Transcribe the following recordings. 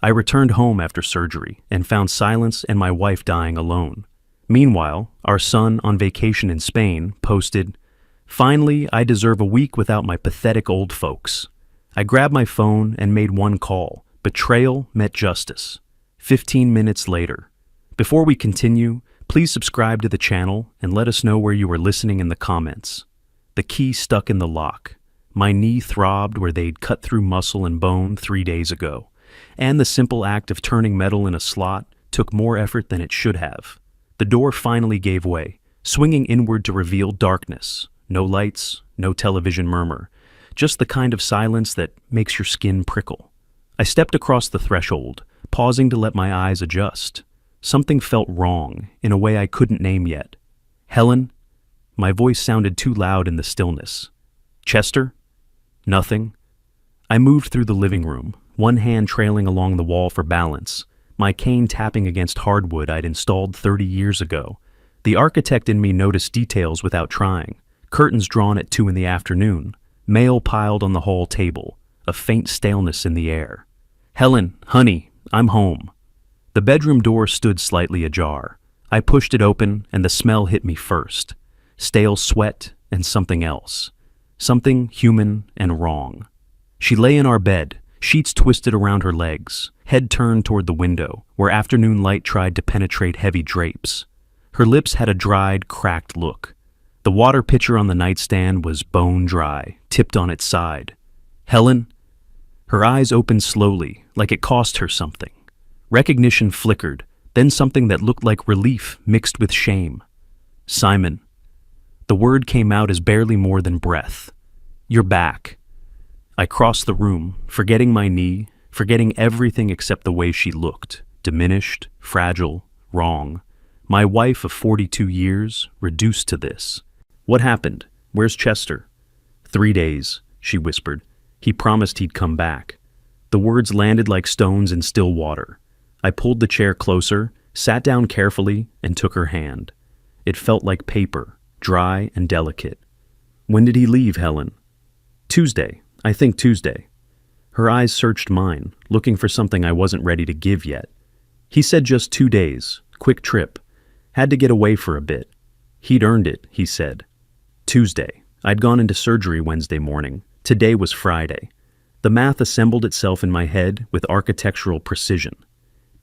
I returned home after surgery and found silence and my wife dying alone. Meanwhile, our son on vacation in Spain posted, "Finally, I deserve a week without my pathetic old folks." I grabbed my phone and made one call. Betrayal met justice. 15 minutes later. Before we continue, please subscribe to the channel and let us know where you are listening in the comments. The key stuck in the lock. My knee throbbed where they'd cut through muscle and bone 3 days ago. And the simple act of turning metal in a slot took more effort than it should have. The door finally gave way, swinging inward to reveal darkness. No lights, no television murmur. Just the kind of silence that makes your skin prickle. I stepped across the threshold, pausing to let my eyes adjust. Something felt wrong, in a way I couldn't name yet. "Helen?" My voice sounded too loud in the stillness. "Chester?" Nothing. I moved through the living room, one hand trailing along the wall for balance, my cane tapping against hardwood I'd installed 30 years ago. The architect in me noticed details without trying. Curtains drawn at 2 in the afternoon, mail piled on the hall table, a faint staleness in the air. "Helen, honey, I'm home." The bedroom door stood slightly ajar. I pushed it open and the smell hit me first. Stale sweat and something else. Something human and wrong. She lay in our bed, sheets twisted around her legs, head turned toward the window, where afternoon light tried to penetrate heavy drapes. Her lips had a dried, cracked look. The water pitcher on the nightstand was bone dry, tipped on its side. "Helen?" Her eyes opened slowly, like it cost her something. Recognition flickered, then something that looked like relief mixed with shame. "Simon." The word came out as barely more than breath. "You're back." I crossed the room, forgetting my knee, forgetting everything except the way she looked. Diminished, fragile, wrong. My wife of 42 years, reduced to this. "What happened? Where's Chester?" 3 days, she whispered. "He promised he'd come back." The words landed like stones in still water. I pulled the chair closer, sat down carefully, and took her hand. It felt like paper, dry and delicate. "When did he leave, Helen?" "Tuesday. I think Tuesday." Her eyes searched mine, looking for something I wasn't ready to give yet. "He said just 2 days. Quick trip. Had to get away for a bit. He'd earned it," he said. Tuesday. I'd gone into surgery Wednesday morning. Today was Friday. The math assembled itself in my head with architectural precision.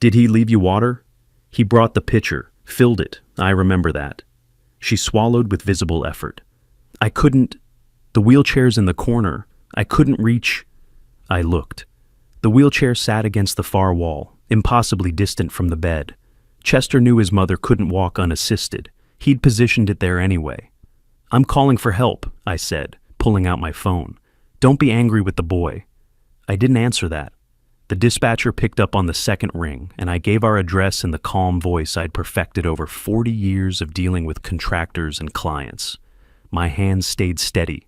"Did he leave you water?" "He brought the pitcher, filled it. I remember that." She swallowed with visible effort. "I couldn't. The wheelchair's in the corner. I couldn't reach." I looked. The wheelchair sat against the far wall, impossibly distant from the bed. Chester knew his mother couldn't walk unassisted. He'd positioned it there anyway. "I'm calling for help," I said, pulling out my phone. "Don't be angry with the boy." I didn't answer that. The dispatcher picked up on the second ring, and I gave our address in the calm voice I'd perfected over 40 years of dealing with contractors and clients. My hands stayed steady.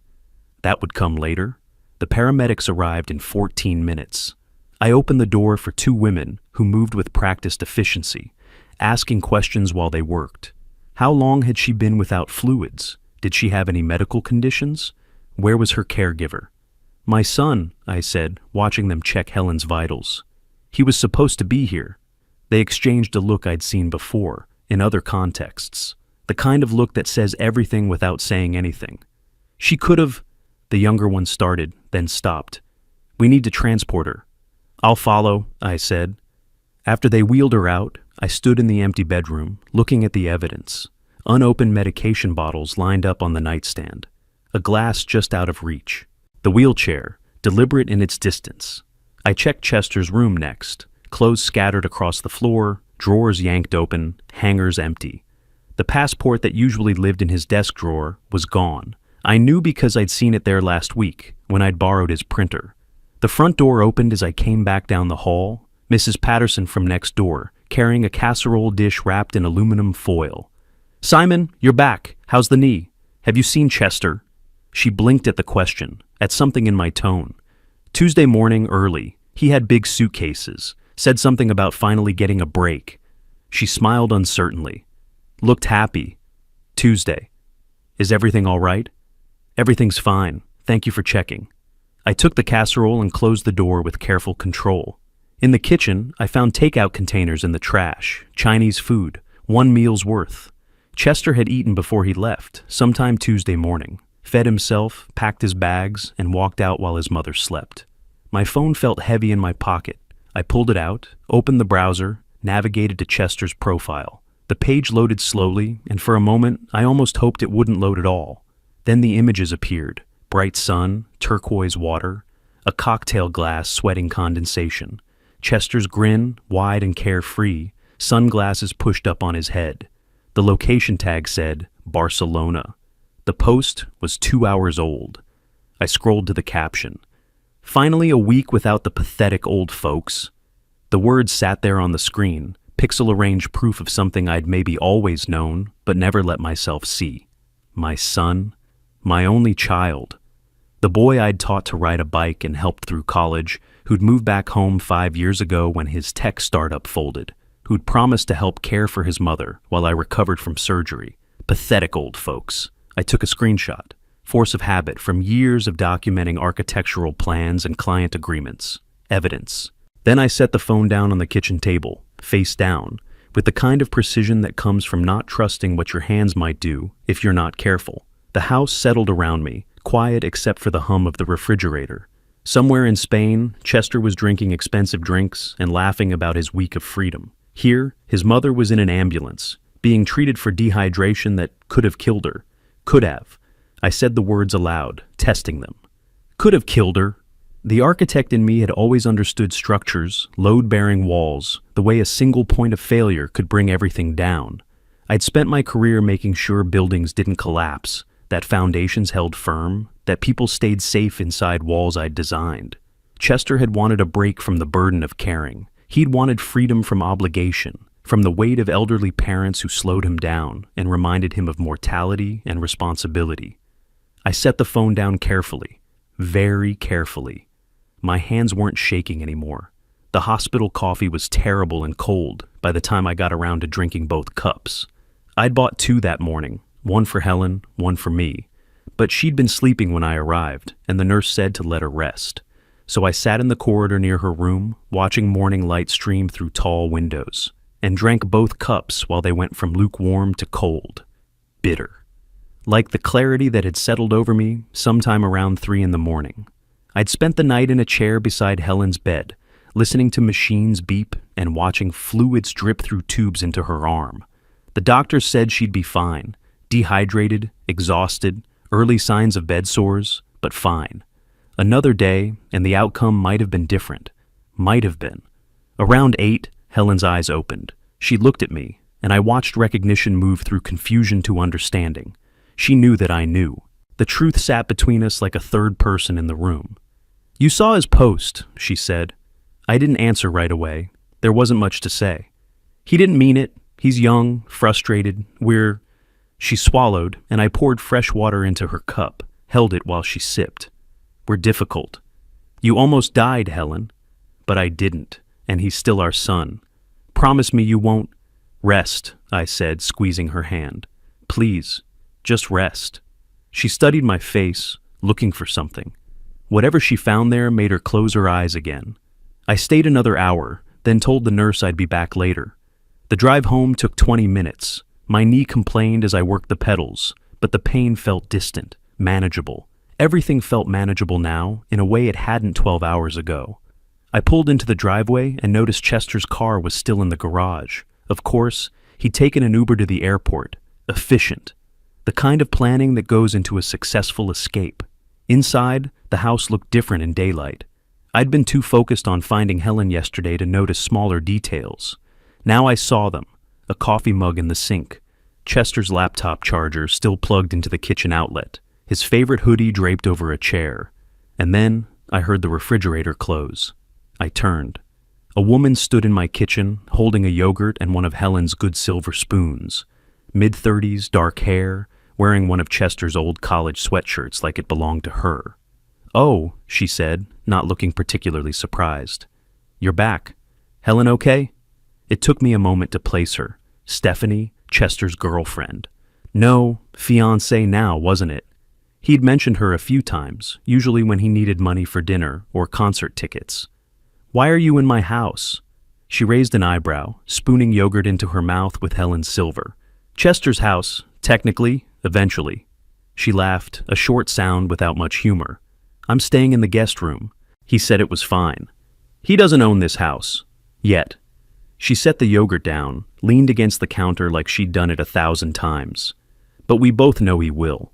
That would come later. The paramedics arrived in 14 minutes. I opened the door for 2 women who moved with practiced efficiency, asking questions while they worked. How long had she been without fluids? Did she have any medical conditions? Where was her caregiver? "My son," I said, watching them check Helen's vitals. "He was supposed to be here." They exchanged a look I'd seen before, in other contexts. The kind of look that says everything without saying anything. "She could have," the younger one started, then stopped. "We need to transport her." "I'll follow," I said. After they wheeled her out, I stood in the empty bedroom, looking at the evidence. Unopened medication bottles lined up on the nightstand. A glass just out of reach. The wheelchair, deliberate in its distance. I checked Chester's room next. Clothes scattered across the floor, drawers yanked open, hangers empty. The passport that usually lived in his desk drawer was gone. I knew because I'd seen it there last week, when I'd borrowed his printer. The front door opened as I came back down the hall. Mrs. Patterson from next door, carrying a casserole dish wrapped in aluminum foil. "Simon, you're back. How's the knee? Have you seen Chester?" She blinked at the question, at something in my tone. "Tuesday morning early. He had big suitcases. Said something about finally getting a break." She smiled uncertainly. Looked happy. "Tuesday. Is everything all right?" "Everything's fine. Thank you for checking." I took the casserole and closed the door with careful control. In the kitchen, I found takeout containers in the trash, Chinese food, 1 meal's worth. Chester had eaten before he left, sometime Tuesday morning, fed himself, packed his bags, and walked out while his mother slept. My phone felt heavy in my pocket. I pulled it out, opened the browser, navigated to Chester's profile. The page loaded slowly, and for a moment, I almost hoped it wouldn't load at all. Then the images appeared: bright sun, turquoise water, a cocktail glass sweating condensation, Chester's grin, wide and carefree, sunglasses pushed up on his head. The location tag said, Barcelona. The post was 2 hours old. I scrolled to the caption. Finally a week without the pathetic old folks. The words sat there on the screen, pixel-arranged proof of something I'd maybe always known, but never let myself see. My son. My only child. The boy I'd taught to ride a bike and helped through college, who'd moved back home 5 years ago when his tech startup folded, who'd promised to help care for his mother while I recovered from surgery. Pathetic old folks. I took a screenshot. Force of habit from years of documenting architectural plans and client agreements. Evidence. Then I set the phone down on the kitchen table, face down, with the kind of precision that comes from not trusting what your hands might do if you're not careful. The house settled around me, quiet except for the hum of the refrigerator. Somewhere in Spain, Chester was drinking expensive drinks and laughing about his week of freedom. Here, his mother was in an ambulance, being treated for dehydration that could have killed her. Could have. I said the words aloud, testing them. Could have killed her. The architect in me had always understood structures, load-bearing walls, the way a single point of failure could bring everything down. I'd spent my career making sure buildings didn't collapse, that foundations held firm, that people stayed safe inside walls I'd designed. Chester had wanted a break from the burden of caring. He'd wanted freedom from obligation, from the weight of elderly parents who slowed him down and reminded him of mortality and responsibility. I set the phone down carefully, very carefully. My hands weren't shaking anymore. The hospital coffee was terrible and cold by the time I got around to drinking both cups. I'd bought 2 that morning, one for Helen, one for me. But she'd been sleeping when I arrived, and the nurse said to let her rest. So I sat in the corridor near her room, watching morning light stream through tall windows, and drank both cups while they went from lukewarm to cold. Bitter. Like the clarity that had settled over me sometime around 3 a.m. I'd spent the night in a chair beside Helen's bed, listening to machines beep and watching fluids drip through tubes into her arm. The doctors said she'd be fine. Dehydrated, exhausted, early signs of bed sores, but fine. Another day, and the outcome might have been different. Might have been. Around 8, Helen's eyes opened. She looked at me, and I watched recognition move through confusion to understanding. She knew that I knew. The truth sat between us like a third person in the room. "You saw his post," she said. I didn't answer right away. There wasn't much to say. "He didn't mean it. He's young, frustrated. She swallowed, and I poured fresh water into her cup, held it while she sipped. "We're difficult. You almost died, Helen." "But I didn't, and he's still our son. Promise me you won't—" "Rest," I said, squeezing her hand. "Please, just rest." She studied my face, looking for something. Whatever she found there made her close her eyes again. I stayed another hour, then told the nurse I'd be back later. The drive home took 20 minutes. My knee complained as I worked the pedals, but the pain felt distant, manageable. Everything felt manageable now, in a way it hadn't 12 hours ago. I pulled into the driveway and noticed Chester's car was still in the garage. Of course, he'd taken an Uber to the airport. Efficient. The kind of planning that goes into a successful escape. Inside, the house looked different in daylight. I'd been too focused on finding Helen yesterday to notice smaller details. Now I saw them. A coffee mug in the sink. Chester's laptop charger still plugged into the kitchen outlet. His favorite hoodie draped over a chair. And then I heard the refrigerator close. I turned. A woman stood in my kitchen, holding a yogurt and one of Helen's good silver spoons. Mid-30s, dark hair, wearing one of Chester's old college sweatshirts like it belonged to her. "Oh," she said, not looking particularly surprised. "You're back. Helen okay?" It took me a moment to place her. Stephanie, Chester's girlfriend. No, fiancée now, wasn't it? He'd mentioned her a few times, usually when he needed money for dinner or concert tickets. Why are you in my house? She raised an eyebrow, spooning yogurt into her mouth with Helen's silver. Chester's house, technically, eventually. She laughed, a short sound without much humor. I'm staying in the guest room. He said it was fine. He doesn't own this house. Yet. She set the yogurt down, leaned against the counter like she'd done it 1,000 times. But we both know he will.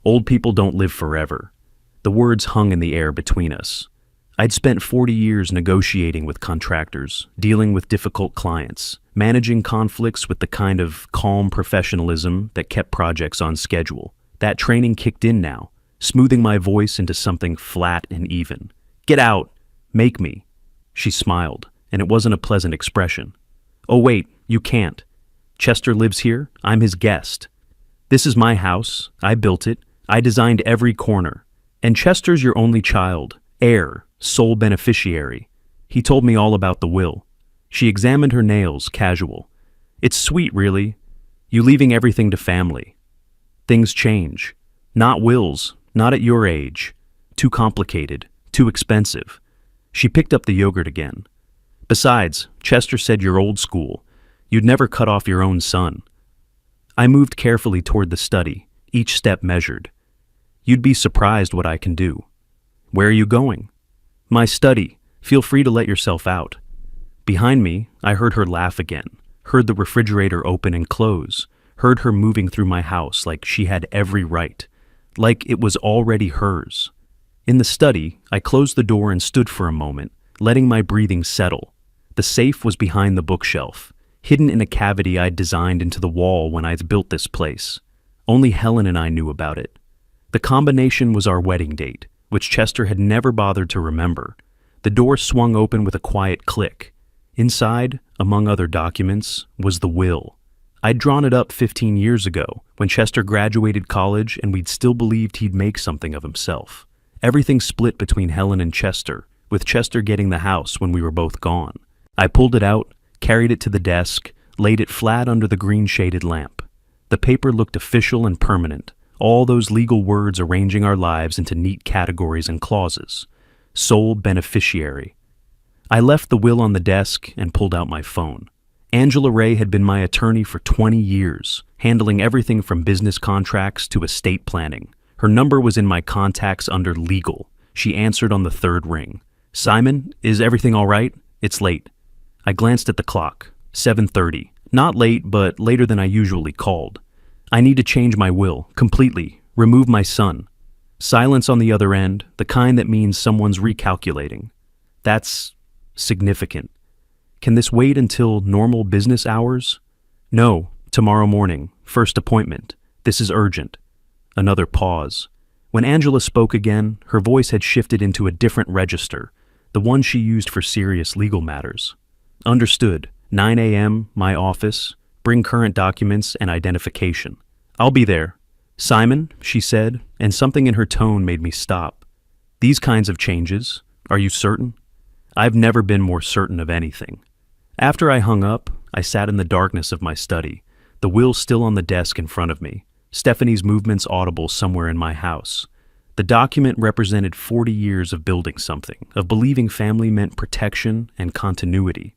Old people don't live forever. The words hung in the air between us. I'd spent 40 years negotiating with contractors, dealing with difficult clients, managing conflicts with the kind of calm professionalism that kept projects on schedule. That training kicked in now, smoothing my voice into something flat and even. Get out! Make me! She smiled, and it wasn't a pleasant expression. Oh wait, you can't. Chester lives here, I'm his guest. This is my house, I built it, I designed every corner. And Chester's your only child, heir, sole beneficiary. He told me all about the will. She examined her nails, casual. It's sweet, really. You leaving everything to family. Things change. Not wills, not at your age. Too complicated, too expensive. She picked up the yogurt again. Besides, Chester said you're old school. You'd never cut off your own son. I moved carefully toward the study, each step measured. You'd be surprised what I can do. Where are you going? My study. Feel free to let yourself out. Behind me, I heard her laugh again, heard the refrigerator open and close, heard her moving through my house like she had every right, like it was already hers. In the study, I closed the door and stood for a moment, letting my breathing settle. The safe was behind the bookshelf, hidden in a cavity I'd designed into the wall when I'd built this place. Only Helen and I knew about it. The combination was our wedding date, which Chester had never bothered to remember. The door swung open with a quiet click. Inside, among other documents, was the will. I'd drawn it up 15 years ago, when Chester graduated college and we'd still believed he'd make something of himself. Everything split between Helen and Chester, with Chester getting the house when we were both gone. I pulled it out, carried it to the desk, laid it flat under the green-shaded lamp. The paper looked official and permanent, all those legal words arranging our lives into neat categories and clauses. Sole beneficiary. I left the will on the desk and pulled out my phone. Angela Ray had been my attorney for 20 years, handling everything from business contracts to estate planning. Her number was in my contacts under legal. She answered on the third ring. Simon, is everything all right? It's late. I glanced at the clock. 7:30. Not late, but later than I usually called. I need to change my will, completely. Remove my son. Silence on the other end, the kind that means someone's recalculating. That's significant. Can this wait until normal business hours? No, tomorrow morning, first appointment. This is urgent. Another pause. When Angela spoke again, her voice had shifted into a different register, the one she used for serious legal matters. Understood. 9 a.m., my office. Bring current documents and identification. I'll be there. Simon, she said, and something in her tone made me stop. These kinds of changes, are you certain? I've never been more certain of anything. After I hung up, I sat in the darkness of my study, the will still on the desk in front of me, Stephanie's movements audible somewhere in my house. The document represented 40 years of building something, of believing family meant protection and continuity.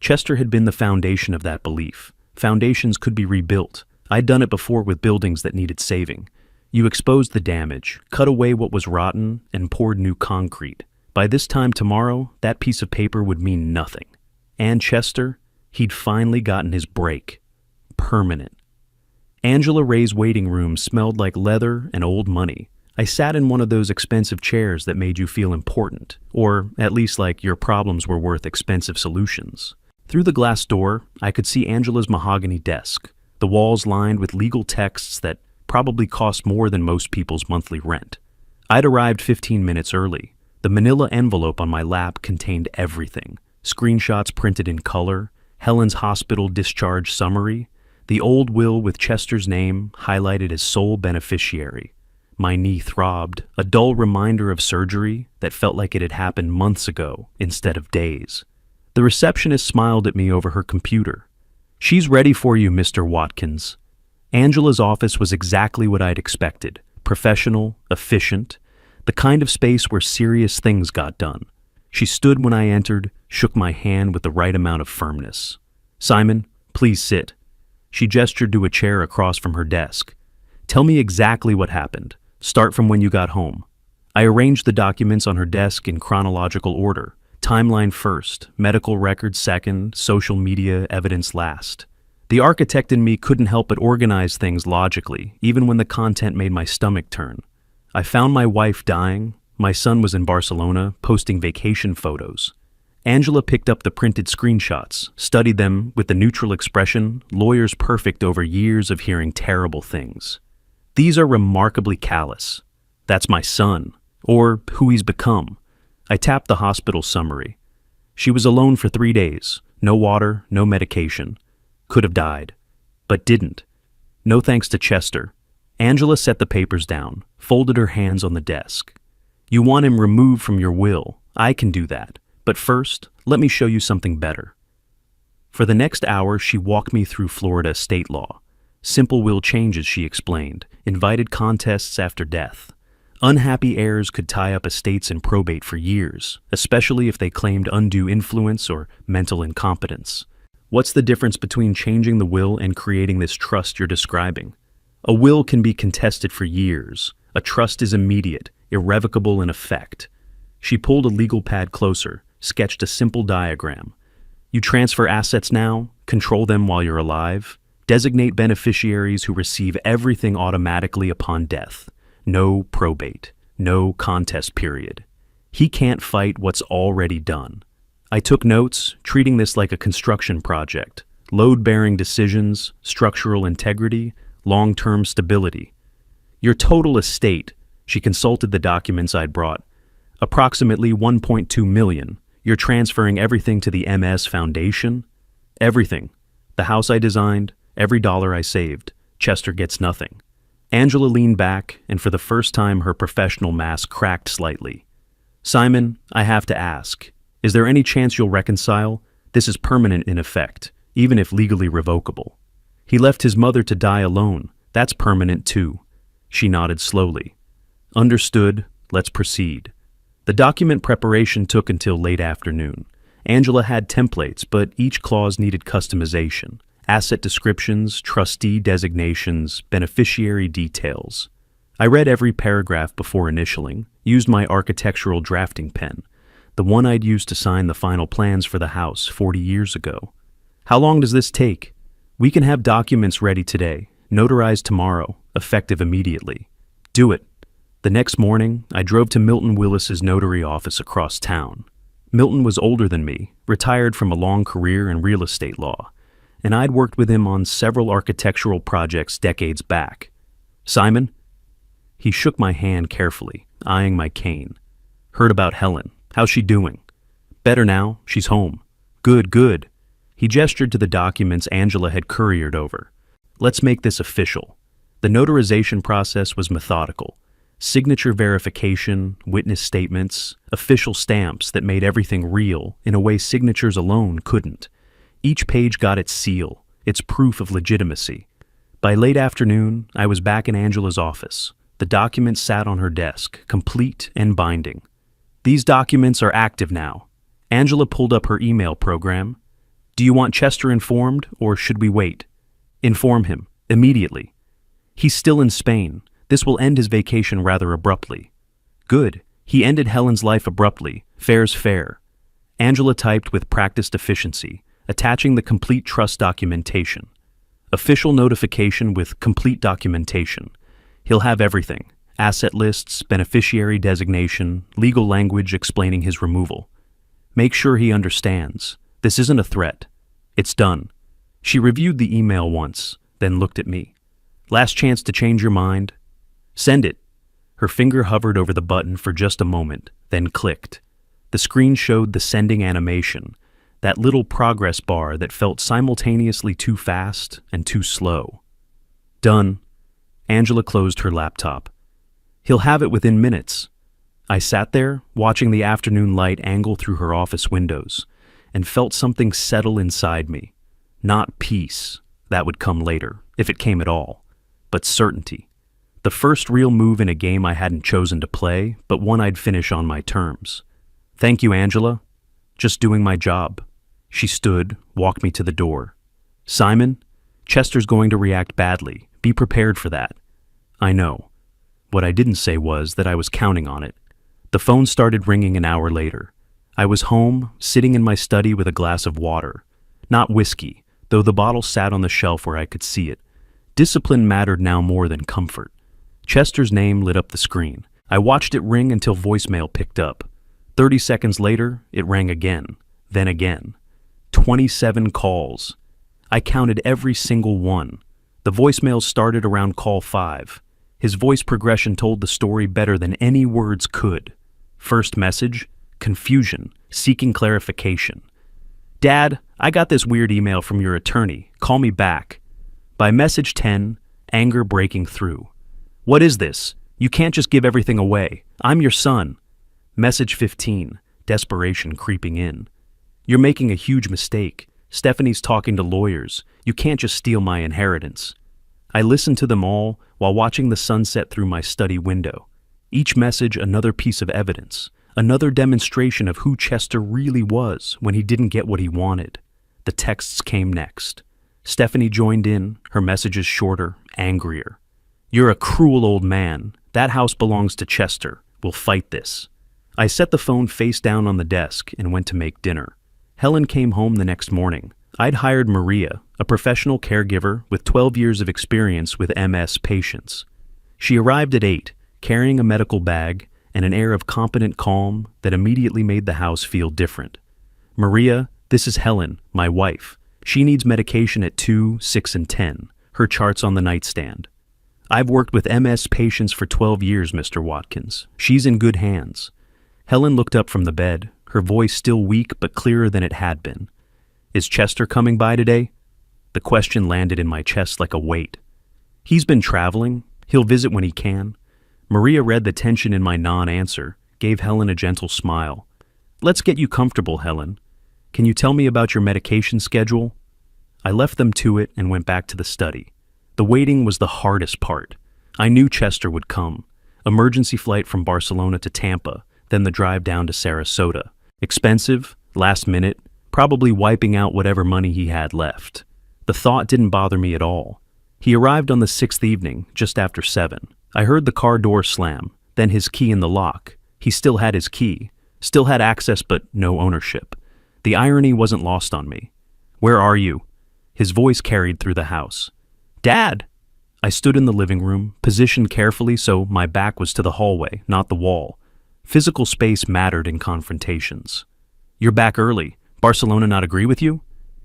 Chester had been the foundation of that belief. Foundations could be rebuilt. I'd done it before with buildings that needed saving. You exposed the damage, cut away what was rotten, and poured new concrete. By this time tomorrow, that piece of paper would mean nothing. And Chester, he'd finally gotten his break. Permanent. Angela Ray's waiting room smelled like leather and old money. I sat in one of those expensive chairs that made you feel important, or at least like your problems were worth expensive solutions. Through the glass door, I could see Angela's mahogany desk, the walls lined with legal texts that probably cost more than most people's monthly rent. I'd arrived 15 minutes early. The manila envelope on my lap contained everything. Screenshots printed in color, Helen's hospital discharge summary, the old will with Chester's name highlighted as sole beneficiary. My knee throbbed, a dull reminder of surgery that felt like it had happened months ago instead of days. The receptionist smiled at me over her computer. She's ready for you, Mr. Watkins. Angela's office was exactly what I'd expected. Professional, efficient, the kind of space where serious things got done. She stood when I entered, shook my hand with the right amount of firmness. "Simon, please sit." She gestured to a chair across from her desk. "Tell me exactly what happened. Start from when you got home." I arranged the documents on her desk in chronological order. Timeline first, medical records second, social media evidence last. The architect in me couldn't help but organize things logically, even when the content made my stomach turn. I found my wife dying. My son was in Barcelona, posting vacation photos. Angela picked up the printed screenshots, studied them with the neutral expression, lawyers perfect over years of hearing terrible things. "These are remarkably callous. That's my son, or who he's become." I tapped the hospital summary. "She was alone for 3 days. No water, no medication. Could have died, but didn't. No thanks to Chester." Angela set the papers down, folded her hands on the desk. "You want him removed from your will. I can do that. But first, let me show you something better." For the next hour, she walked me through Florida state law. Simple will changes, she explained, invited contests after death. Unhappy heirs could tie up estates in probate for years, especially if they claimed undue influence or mental incompetence. What's the difference between changing the will and creating this trust you're describing? A will can be contested for years. A trust is immediate, irrevocable in effect. She pulled a legal pad closer, sketched a simple diagram. You transfer assets now, control them while you're alive, designate beneficiaries who receive everything automatically upon death. No probate, no contest period. He can't fight what's already done. I took notes, treating this like a construction project. Load-bearing decisions, structural integrity, long-term stability. Your total estate, she consulted the documents I'd brought, approximately 1.2 million. You're transferring everything to the MS Foundation? Everything. The house I designed, every dollar I saved. Chester gets nothing. Angela leaned back, and for the first time her professional mask cracked slightly. "Simon, I have to ask, is there any chance you'll reconcile? This is permanent in effect, even if legally revocable." "He left his mother to die alone. That's permanent too." She nodded slowly. "Understood. Let's proceed." The document preparation took until late afternoon. Angela had templates, but each clause needed customization. Asset descriptions, trustee designations, beneficiary details. I read every paragraph before initialing, used my architectural drafting pen, the one I'd used to sign the final plans for the house 40 years ago. "How long does this take?" "We can have documents ready today, notarized tomorrow, effective immediately." "Do it." The next morning, I drove to Milton Willis's notary office across town. Milton was older than me, retired from a long career in real estate law, and I'd worked with him on several architectural projects decades back. "Simon?" He shook my hand carefully, eyeing my cane. "Heard about Helen. How's she doing?" "Better now. She's home." "Good, good." He gestured to the documents Angela had couriered over. "Let's make this official." The notarization process was methodical. Signature verification, witness statements, official stamps that made everything real in a way signatures alone couldn't. Each page got its seal, its proof of legitimacy. By late afternoon, I was back in Angela's office. The documents sat on her desk, complete and binding. "These documents are active now." Angela pulled up her email program. "Do you want Chester informed, or should we wait?" "Inform him, immediately." "He's still in Spain. This will end his vacation rather abruptly." "Good. He ended Helen's life abruptly. Fair's fair." Angela typed with practiced efficiency, attaching the complete trust documentation. Official notification with complete documentation. He'll have everything. Asset lists, beneficiary designation, legal language explaining his removal. Make sure he understands. This isn't a threat. It's done. She reviewed the email once, then looked at me. "Last chance to change your mind?" "Send it." Her finger hovered over the button for just a moment, then clicked. The screen showed the sending animation, that little progress bar that felt simultaneously too fast and too slow. "Done." Angela closed her laptop. "He'll have it within minutes." I sat there, watching the afternoon light angle through her office windows, and felt something settle inside me. Not peace, that would come later, if it came at all, but certainty. The first real move in a game I hadn't chosen to play, but one I'd finish on my terms. Thank you, Angela. Just doing my job. She stood, walked me to the door. Simon, Chester's going to react badly. Be prepared for that. I know. What I didn't say was that I was counting on it. The phone started ringing an hour later. I was home, sitting in my study with a glass of water. Not whiskey, though the bottle sat on the shelf where I could see it. Discipline mattered now more than comfort. Chester's name lit up the screen. I watched it ring until voicemail picked up. 30 seconds later, it rang again, then again. 27 calls. I counted every single one. The voicemail started around call 5. His voice progression told the story better than any words could. First message, confusion, seeking clarification. Dad, I got this weird email from your attorney. Call me back. By message 10, anger breaking through. What is this? You can't just give everything away. I'm your son. Message 15, desperation creeping in. You're making a huge mistake. Stephanie's talking to lawyers. You can't just steal my inheritance. I listened to them all while watching the sunset through my study window. Each message another piece of evidence, another demonstration of who Chester really was when he didn't get what he wanted. The texts came next. Stephanie joined in, her messages shorter, angrier. You're a cruel old man. That house belongs to Chester. We'll fight this. I set the phone face down on the desk and went to make dinner. Helen came home the next morning. I'd hired Maria, a professional caregiver with 12 years of experience with MS patients. She arrived at 8, carrying a medical bag and an air of competent calm that immediately made the house feel different. Maria, this is Helen, my wife. She needs medication at 2, 6, and 10. Her chart's on the nightstand. I've worked with MS patients for 12 years, Mr. Watkins. She's in good hands. Helen looked up from the bed, her voice still weak but clearer than it had been. Is Chester coming by today? The question landed in my chest like a weight. He's been traveling. He'll visit when he can. Maria read the tension in my non-answer, gave Helen a gentle smile. Let's get you comfortable, Helen. Can you tell me about your medication schedule? I left them to it and went back to the study. The waiting was the hardest part. I knew Chester would come. Emergency flight from Barcelona to Tampa, then the drive down to Sarasota. Expensive, last minute, probably wiping out whatever money he had left. The thought didn't bother me at all. He arrived on the 6th evening, just after 7. I heard the car door slam, then his key in the lock. He still had his key, still had access but no ownership. The irony wasn't lost on me. Where are you? His voice carried through the house. Dad! I stood in the living room, positioned carefully so my back was to the hallway, not the wall. Physical space mattered in confrontations. You're back early. Barcelona not agree with you?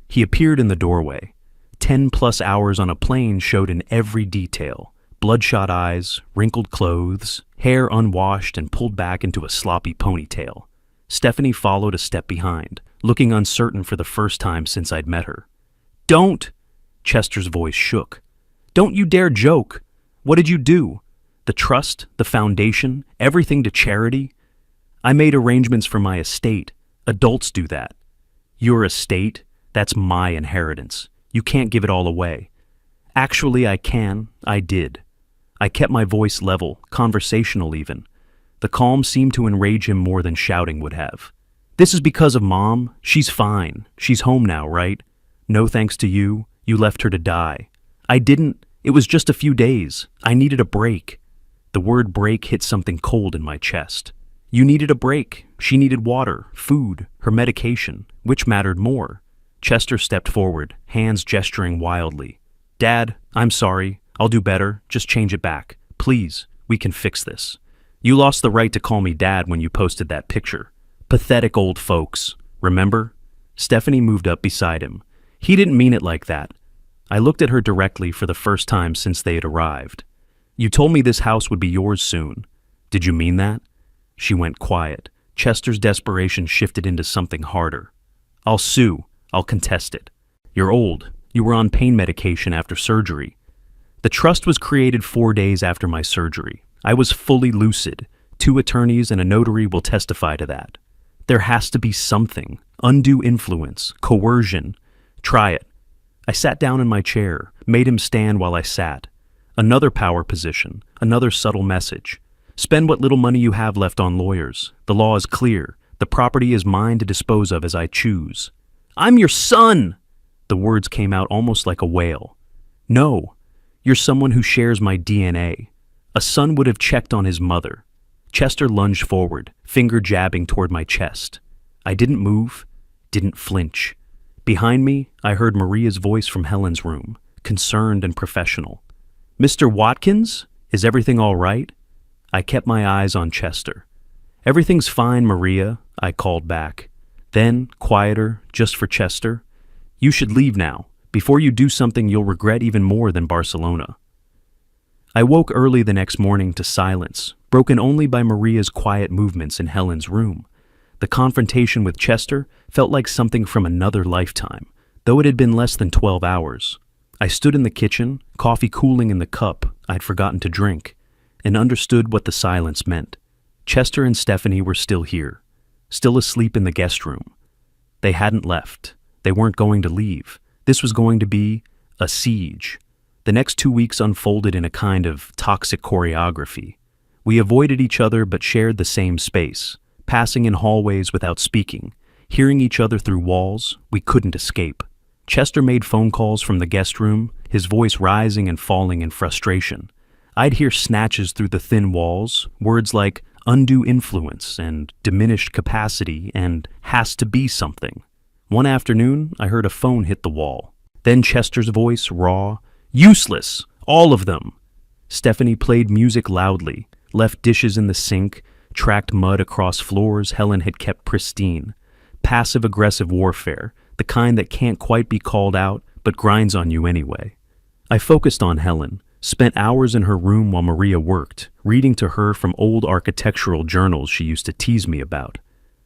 He appeared in the doorway. 10+ hours on a plane showed in every detail. Bloodshot eyes, wrinkled clothes, hair unwashed and pulled back into a sloppy ponytail. Stephanie followed a step behind, looking uncertain for the first time since I'd met her. Don't! Chester's voice shook. Don't you dare joke! What did you do? The trust, the foundation, everything to charity? I made arrangements for my estate. Adults do that. Your estate? That's my inheritance. You can't give it all away. Actually, I can. I did. I kept my voice level, conversational even. The calm seemed to enrage him more than shouting would have. This is because of Mom. She's fine. She's home now, right? No thanks to you. You left her to die. I didn't. It was just a few days. I needed a break. The word break hit something cold in my chest. You needed a break. She needed water, food, her medication. Which mattered more? Chester stepped forward, hands gesturing wildly. Dad, I'm sorry. I'll do better. Just change it back. Please, we can fix this. You lost the right to call me Dad when you posted that picture. Pathetic old folks. Remember? Stephanie moved up beside him. He didn't mean it like that. I looked at her directly for the first time since they had arrived. You told me this house would be yours soon. Did you mean that? She went quiet. Chester's desperation shifted into something harder. I'll sue. I'll contest it. You're old. You were on pain medication after surgery. The trust was created 4 days after my surgery. I was fully lucid. 2 attorneys and a notary will testify to that. There has to be something. Undue influence, coercion. Try it. I sat down in my chair, made him stand while I sat. Another power position, another subtle message. Spend what little money you have left on lawyers. The law is clear. The property is mine to dispose of as I choose. I'm your son! The words came out almost like a wail. No, you're someone who shares my DNA. A son would have checked on his mother. Chester lunged forward, finger jabbing toward my chest. I didn't move, didn't flinch. Behind me, I heard Maria's voice from Helen's room, concerned and professional. Mr. Watkins, is everything all right? I kept my eyes on Chester. Everything's fine, Maria, I called back. Then, quieter, just for Chester, you should leave now. Before you do something you'll regret even more than Barcelona. I woke early the next morning to silence, broken only by Maria's quiet movements in Helen's room. The confrontation with Chester felt like something from another lifetime, though it had been less than 12 hours. I stood in the kitchen, coffee cooling in the cup I'd forgotten to drink, and understood what the silence meant. Chester and Stephanie were still here, still asleep in the guest room. They hadn't left. They weren't going to leave. This was going to be a siege. The next 2 weeks unfolded in a kind of toxic choreography. We avoided each other but shared the same space, passing in hallways without speaking, hearing each other through walls we couldn't escape. Chester made phone calls from the guest room, his voice rising and falling in frustration. I'd hear snatches through the thin walls, words like undue influence and diminished capacity and has to be something. One afternoon, I heard a phone hit the wall. Then Chester's voice, raw, useless, all of them. Stephanie played music loudly, left dishes in the sink, tracked mud across floors Helen had kept pristine. Passive-aggressive warfare, the kind that can't quite be called out, but grinds on you anyway. I focused on Helen, spent hours in her room while Maria worked, reading to her from old architectural journals she used to tease me about.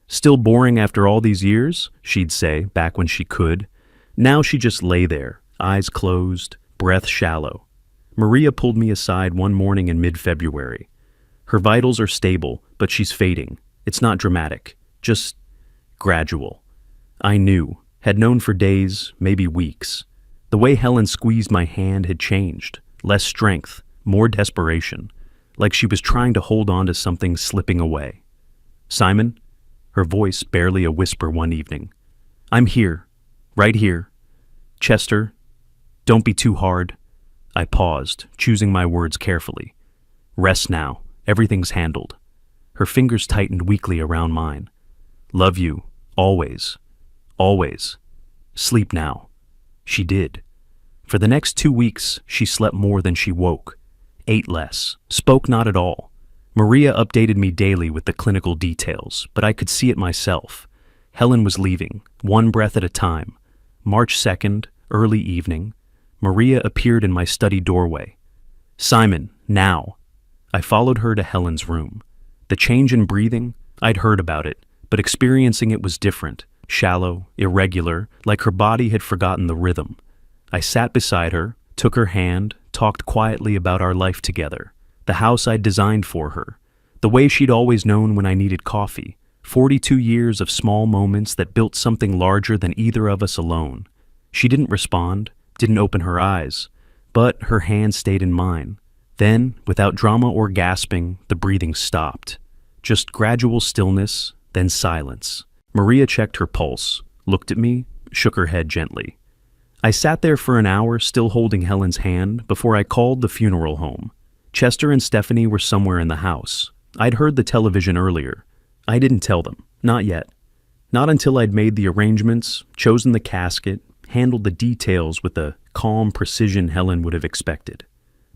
Still boring after all these years, she'd say, back when she could. Now she just lay there, eyes closed, breath shallow. Maria pulled me aside one morning in mid-February. Her vitals are stable, but she's fading. It's not dramatic, just gradual. I knew, had known for days, maybe weeks. The way Helen squeezed my hand had changed. Less strength, more desperation, like she was trying to hold on to something slipping away. Simon? Her voice barely a whisper one evening. I'm here, right here. Chester, don't be too hard. I paused, choosing my words carefully. Rest now, everything's handled. Her fingers tightened weakly around mine. Love you, always, always. Sleep now. She did. For the next 2 weeks, she slept more than she woke, ate less, spoke not at all. Maria updated me daily with the clinical details, but I could see it myself. Helen was leaving, one breath at a time. March 2nd, early evening, Maria appeared in my study doorway. Simon, now. I followed her to Helen's room. The change in breathing, I'd heard about it, but experiencing it was different, shallow, irregular, like her body had forgotten the rhythm. I sat beside her, took her hand, talked quietly about our life together, the house I'd designed for her, the way she'd always known when I needed coffee, 42 years of small moments that built something larger than either of us alone. She didn't respond, didn't open her eyes, but her hand stayed in mine. Then, without drama or gasping, the breathing stopped. Just gradual stillness, then silence. Maria checked her pulse, looked at me, shook her head gently. I sat there for an hour, still holding Helen's hand, before I called the funeral home. Chester and Stephanie were somewhere in the house. I'd heard the television earlier. I didn't tell them, not yet. Not until I'd made the arrangements, chosen the casket, handled the details with the calm precision Helen would have expected.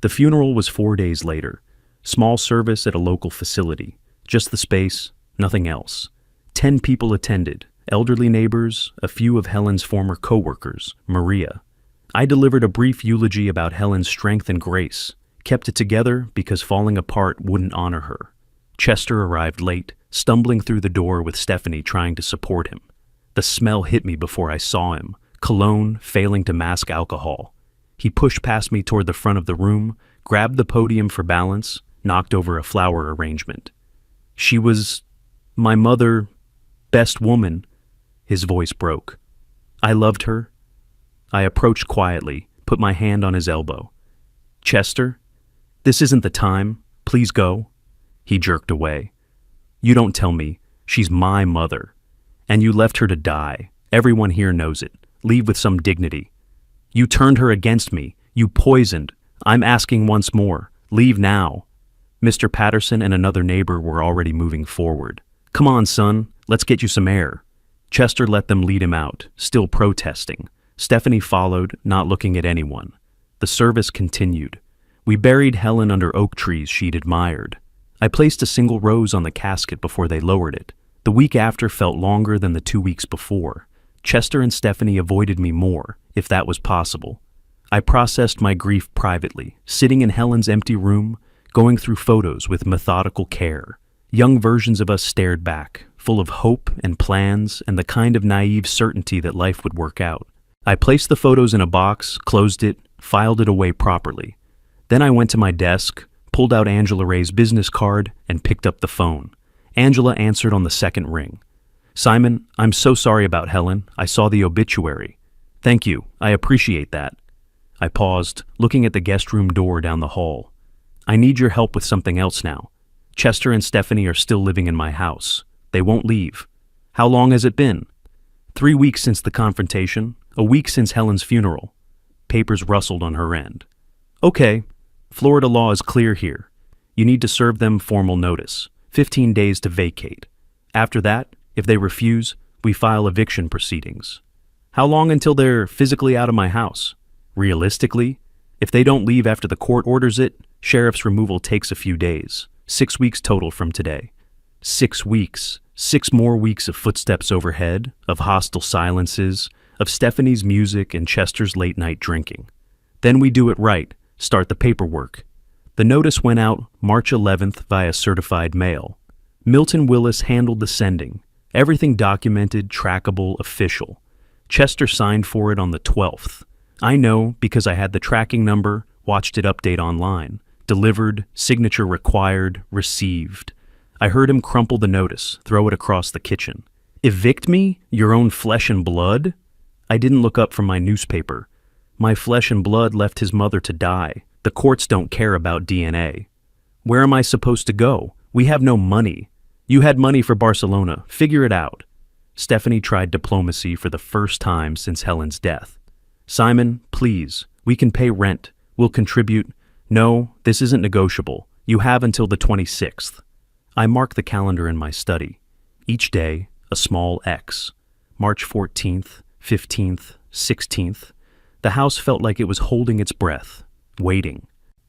The funeral was 4 days later. Small service at a local facility. Just the space, nothing else. 10 people attended. Elderly neighbors, a few of Helen's former co-workers, Maria. I delivered a brief eulogy about Helen's strength and grace, kept it together because falling apart wouldn't honor her. Chester arrived late, stumbling through the door with Stephanie trying to support him. The smell hit me before I saw him, cologne failing to mask alcohol. He pushed past me toward the front of the room, grabbed the podium for balance, knocked over a flower arrangement. She was my mother, best woman. His voice broke. I loved her. I approached quietly, put my hand on his elbow. Chester, this isn't the time. Please go. He jerked away. You don't tell me. She's my mother. And you left her to die. Everyone here knows it. Leave with some dignity. You turned her against me. You poisoned. I'm asking once more. Leave now." Mr. Patterson and another neighbor were already moving forward. "Come on, son. Let's get you some air." Chester let them lead him out, still protesting. Stephanie followed, not looking at anyone. The service continued. We buried Helen under oak trees she'd admired. I placed a single rose on the casket before they lowered it. The week after felt longer than the 2 weeks before. Chester and Stephanie avoided me more, if that was possible. I processed my grief privately, sitting in Helen's empty room, going through photos with methodical care. Young versions of us stared back, full of hope and plans and the kind of naive certainty that life would work out. I placed the photos in a box, closed it, filed it away properly. Then I went to my desk, pulled out Angela Ray's business card, and picked up the phone. Angela answered on the second ring. "Simon, I'm so sorry about Helen. I saw the obituary." "Thank you. I appreciate that." I paused, looking at the guest room door down the hall. "I need your help with something else now. Chester and Stephanie are still living in my house. They won't leave." "How long has it been?" 3 weeks since the confrontation, a week since Helen's funeral." Papers rustled on her end. "Okay. Florida law is clear here. You need to serve them formal notice, 15 days to vacate. After that, if they refuse, we file eviction proceedings." "How long until they're physically out of my house?" "Realistically, if they don't leave after the court orders it, sheriff's removal takes a few days. 6 weeks total from today." 6 weeks. 6 more weeks of footsteps overhead, of hostile silences, of Stephanie's music and Chester's late-night drinking. Then we do it right, start the paperwork. The notice went out March 11th via certified mail. Milton Willis handled the sending. Everything documented, trackable, official. Chester signed for it on the 12th. I know because I had the tracking number, watched it update online. Delivered, signature required, received. I heard him crumple the notice, throw it across the kitchen. "Evict me? Your own flesh and blood?" I didn't look up from my newspaper. My flesh and blood left his mother to die. The courts don't care about DNA. "Where am I supposed to go? We have no money." "You had money for Barcelona. Figure it out." Stephanie tried diplomacy for the first time since Helen's death. "Simon, please. We can pay rent. We'll contribute." "No, this isn't negotiable. You have until the 26th. I mark the calendar in my study. Each day, a small X. March 14th, 15th, 16th. The house felt like it was holding its breath, waiting.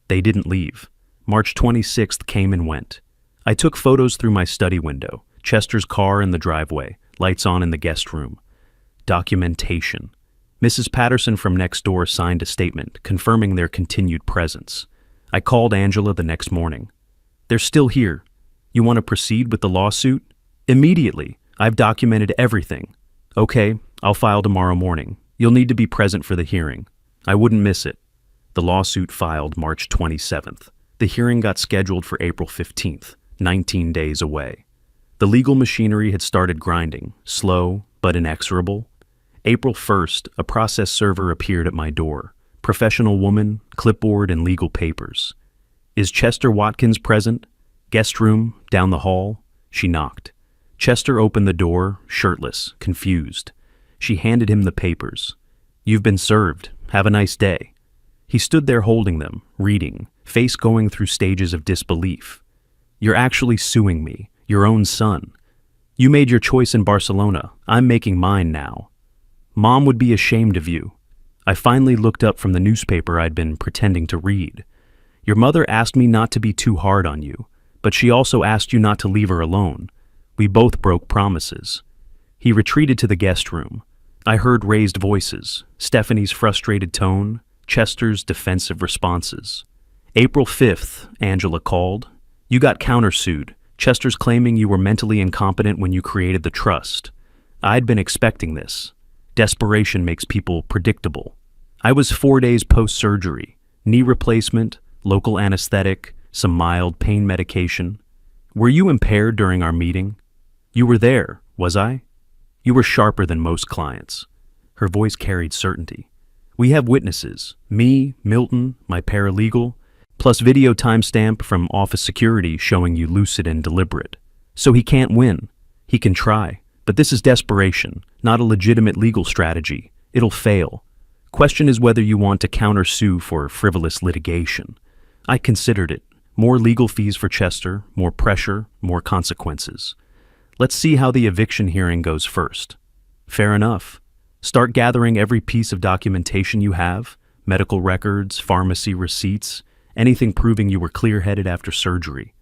They didn't leave. March 26th came and went. I took photos through my study window, Chester's car in the driveway, lights on in the guest room. Documentation. Mrs. Patterson from next door signed a statement confirming their continued presence. I called Angela the next morning. "They're still here. You want to proceed with the lawsuit?" "Immediately. I've documented everything." "Okay, I'll file tomorrow morning. You'll need to be present for the hearing." I wouldn't miss it. The lawsuit filed March 27th. The hearing got scheduled for April 15th, 19 days away. The legal machinery had started grinding, slow but inexorable. April 1st, a process server appeared at my door. Professional woman, clipboard, and legal papers. "Is Chester Watkins present?" "Guest room, down the hall." She knocked. Chester opened the door, shirtless, confused. She handed him the papers. "You've been served. Have a nice day." He stood there holding them, reading, face going through stages of disbelief. "You're actually suing me, your own son. You made your choice in Barcelona. I'm making mine now. Mom would be ashamed of you." I finally looked up from the newspaper I'd been pretending to read. "Your mother asked me not to be too hard on you, but she also asked you not to leave her alone. We both broke promises." He retreated to the guest room. I heard raised voices, Stephanie's frustrated tone, Chester's defensive responses. April 5th, Angela called. "You got countersued. Chester's claiming you were mentally incompetent when you created the trust. I'd been expecting this. Desperation makes people predictable. I was 4 days post-surgery, knee replacement, local anesthetic, some mild pain medication. Were you impaired during our meeting? You were there, was I? You were sharper than most clients." Her voice carried certainty. "We have witnesses, me, Milton, my paralegal, plus video timestamp from office security showing you lucid and deliberate. So he can't win. He can try, but this is desperation, not a legitimate legal strategy. It'll fail. Question is whether you want to countersue for frivolous litigation. I considered it. More legal fees for Chester, more pressure, more consequences. Let's see how the eviction hearing goes first. Fair enough. Start gathering every piece of documentation you have, medical records, pharmacy receipts, anything proving you were clear-headed after surgery.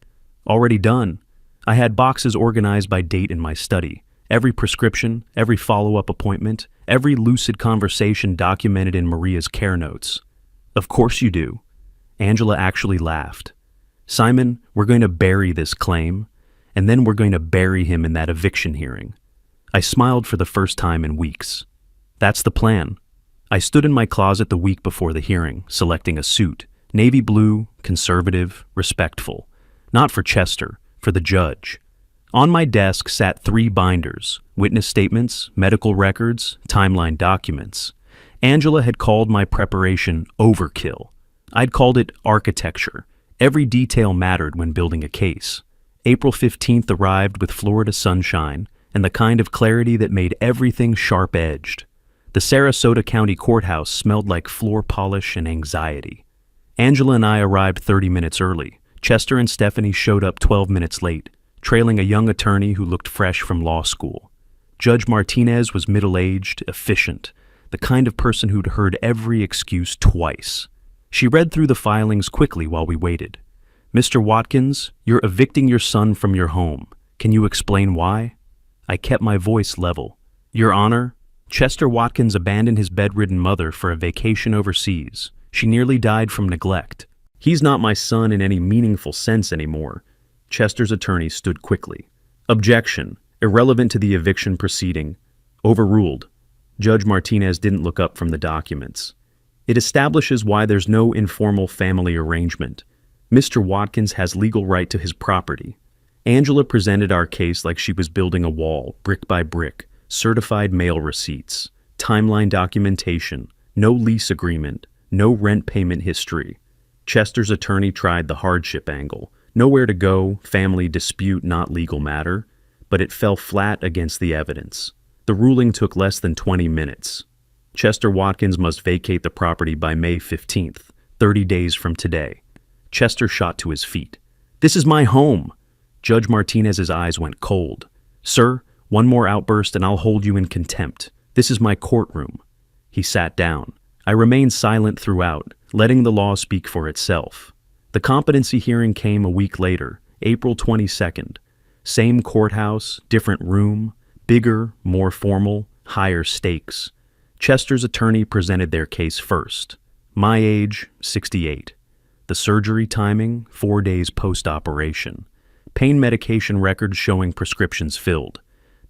Already done. I had boxes organized by date in my study. Every prescription, every follow-up appointment, every lucid conversation documented in Maria's care notes. Of course you do. Angela actually laughed. Simon, we're going to bury this claim, and then we're going to bury him in that eviction hearing. I smiled for the first time in weeks. That's the plan. I stood in my closet the week before the hearing, selecting a suit. Navy blue, conservative, respectful. Not for Chester, for the judge. On my desk sat 3 binders, witness statements, medical records, timeline documents. Angela had called my preparation overkill. I'd called it architecture. Every detail mattered when building a case. April 15th arrived with Florida sunshine and the kind of clarity that made everything sharp-edged. The Sarasota County Courthouse smelled like floor polish and anxiety. Angela and I arrived 30 minutes early. Chester and Stephanie showed up 12 minutes late, trailing a young attorney who looked fresh from law school. Judge Martinez was middle-aged, efficient, the kind of person who'd heard every excuse twice. She read through the filings quickly while we waited. Mr. Watkins, you're evicting your son from your home. Can you explain why? I kept my voice level. Your Honor, Chester Watkins abandoned his bedridden mother for a vacation overseas. She nearly died from neglect. He's not my son in any meaningful sense anymore. Chester's attorney stood quickly. Objection. Irrelevant to the eviction proceeding. Overruled. Judge Martinez didn't look up from the documents. It establishes why there's no informal family arrangement. Mr. Watkins has legal right to his property. Angela presented our case like she was building a wall, brick by brick, certified mail receipts, timeline documentation, no lease agreement, no rent payment history. Chester's attorney tried the hardship angle. Nowhere to go, family dispute, not legal matter, but it fell flat against the evidence. The ruling took less than 20 minutes. Chester Watkins must vacate the property by May 15th, 30 days from today. Chester shot to his feet. This is my home. Judge Martinez's eyes went cold. Sir, one more outburst and I'll hold you in contempt. This is my courtroom. He sat down. I remained silent throughout, letting the law speak for itself. The competency hearing came a week later, April 22nd. Same courthouse, different room, bigger, more formal, higher stakes. Chester's attorney presented their case first. My age, 68. The surgery timing, 4 days post-operation. Pain medication records showing prescriptions filled.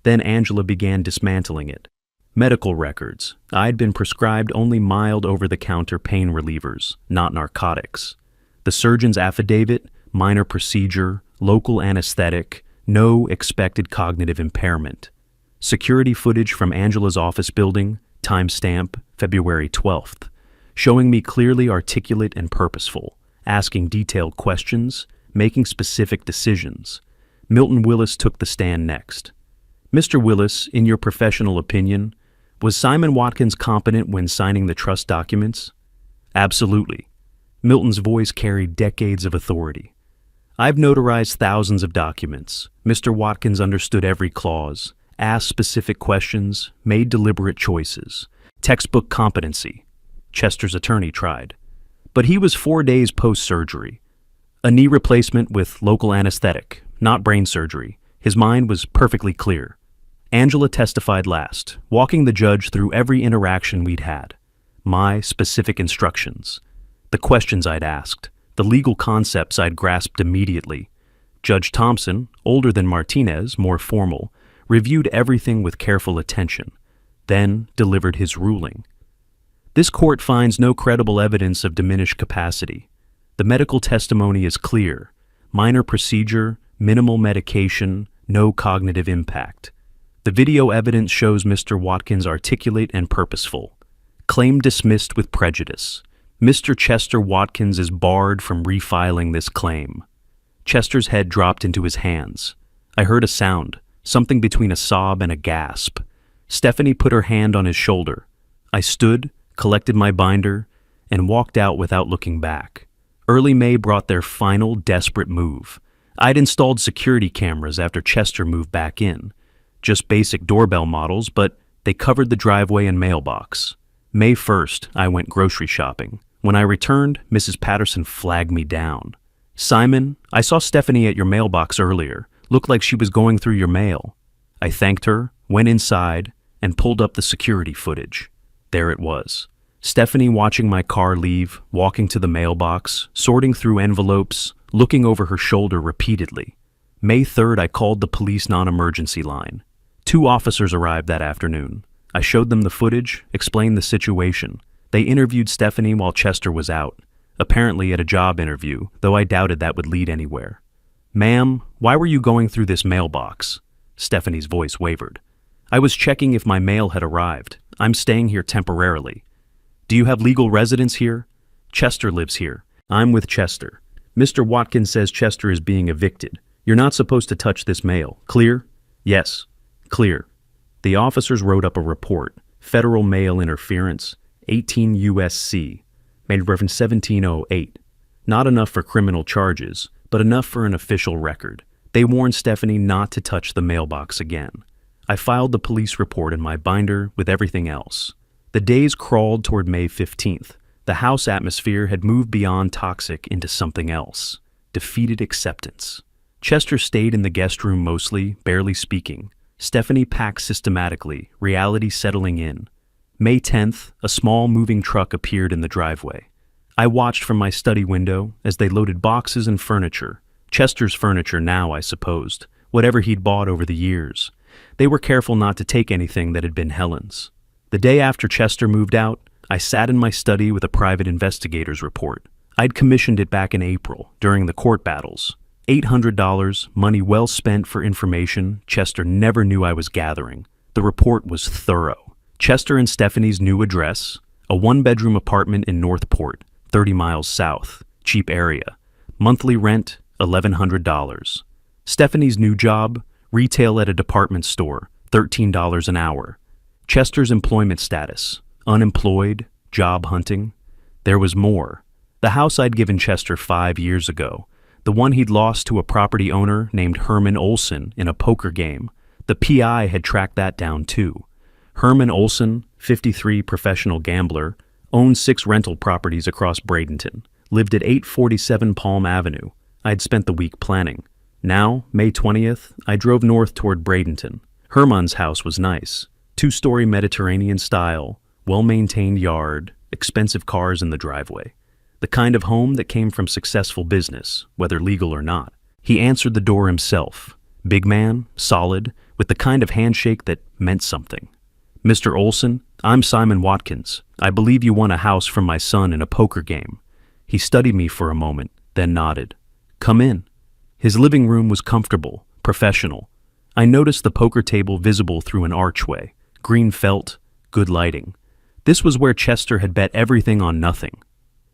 Then Angela began dismantling it. Medical records. I'd been prescribed only mild over-the-counter pain relievers, not narcotics. The surgeon's affidavit, minor procedure, local anesthetic, no expected cognitive impairment. Security footage from Angela's office building, timestamp, February 12th, showing me clearly articulate and purposeful, asking detailed questions, making specific decisions. Milton Willis took the stand next. Mr. Willis, in your professional opinion, was Simon Watkins competent when signing the trust documents? Absolutely. Milton's voice carried decades of authority. I've notarized thousands of documents. Mr. Watkins understood every clause, asked specific questions, made deliberate choices. Textbook competency. Chester's attorney tried. But he was 4 days post-surgery. A knee replacement with local anesthetic, not brain surgery. His mind was perfectly clear. Angela testified last, walking the judge through every interaction we'd had. My specific instructions. The questions I'd asked. The legal concepts I'd grasped immediately. Judge Thompson, older than Martinez, more formal, reviewed everything with careful attention, then delivered his ruling. This court finds no credible evidence of diminished capacity. The medical testimony is clear. Minor procedure, minimal medication, no cognitive impact. The video evidence shows Mr. Watkins articulate and purposeful. Claim dismissed with prejudice. Mr. Chester Watkins is barred from refiling this claim. Chester's head dropped into his hands. I heard a sound, something between a sob and a gasp. Stephanie put her hand on his shoulder. I stood, collected my binder, and walked out without looking back. Early May brought their final desperate move. I'd installed security cameras after Chester moved back in. Just basic doorbell models, but they covered the driveway and mailbox. May 1st, I went grocery shopping. When I returned, Mrs. Patterson flagged me down. "Simon, I saw Stephanie at your mailbox earlier. Looked like she was going through your mail." I thanked her, went inside, and pulled up the security footage. There it was. Stephanie watching my car leave, walking to the mailbox, sorting through envelopes, looking over her shoulder repeatedly. May 3rd, I called the police non-emergency line. 2 officers arrived that afternoon. I showed them the footage, explained the situation. They interviewed Stephanie while Chester was out, apparently at a job interview, though I doubted that would lead anywhere. "Ma'am, why were you going through this mailbox?" Stephanie's voice wavered. "I was checking if my mail had arrived. I'm staying here temporarily." "Do you have legal residence here?" "Chester lives here. I'm with Chester. Mr. Watkins says Chester is being evicted. You're not supposed to touch this mail. Clear?" "Yes, clear." The officers wrote up a report. Federal mail interference, 18 U.S.C., made reference 1708. Not enough for criminal charges, but enough for an official record. They warned Stephanie not to touch the mailbox again. I filed the police report in my binder with everything else. The days crawled toward May 15th. The house atmosphere had moved beyond toxic into something else. Defeated acceptance. Chester stayed in the guest room mostly, barely speaking. Stephanie packed systematically, reality settling in. May 10th, a small moving truck appeared in the driveway. I watched from my study window as they loaded boxes and furniture. Chester's furniture now, I supposed, whatever he'd bought over the years. They were careful not to take anything that had been Helen's. The day after Chester moved out, I sat in my study with a private investigator's report. I'd commissioned it back in April, during the court battles. $800, money well spent for information Chester never knew I was gathering. The report was thorough. Chester and Stephanie's new address, a 1-bedroom apartment in Northport, 30 miles south, cheap area. Monthly rent, $1,100. Stephanie's new job, retail at a department store, $13 an hour. Chester's employment status, unemployed, job hunting. There was more. The house I'd given Chester 5 years ago, the one he'd lost to a property owner named Herman Olson in a poker game. The PI had tracked that down too. Herman Olson, 53, professional gambler, owned 6 rental properties across Bradenton, lived at 847 Palm Avenue. I'd spent the week planning. Now, May 20th, I drove north toward Bradenton. Herman's house was nice. 2-story Mediterranean style, well-maintained yard, expensive cars in the driveway. The kind of home that came from successful business, whether legal or not. He answered the door himself. Big man, solid, with the kind of handshake that meant something. "Mr. Olson, I'm Simon Watkins. I believe you won a house from my son in a poker game." He studied me for a moment, then nodded. "Come in." His living room was comfortable, professional. I noticed the poker table visible through an archway. Green felt, good lighting. This was where Chester had bet everything on nothing.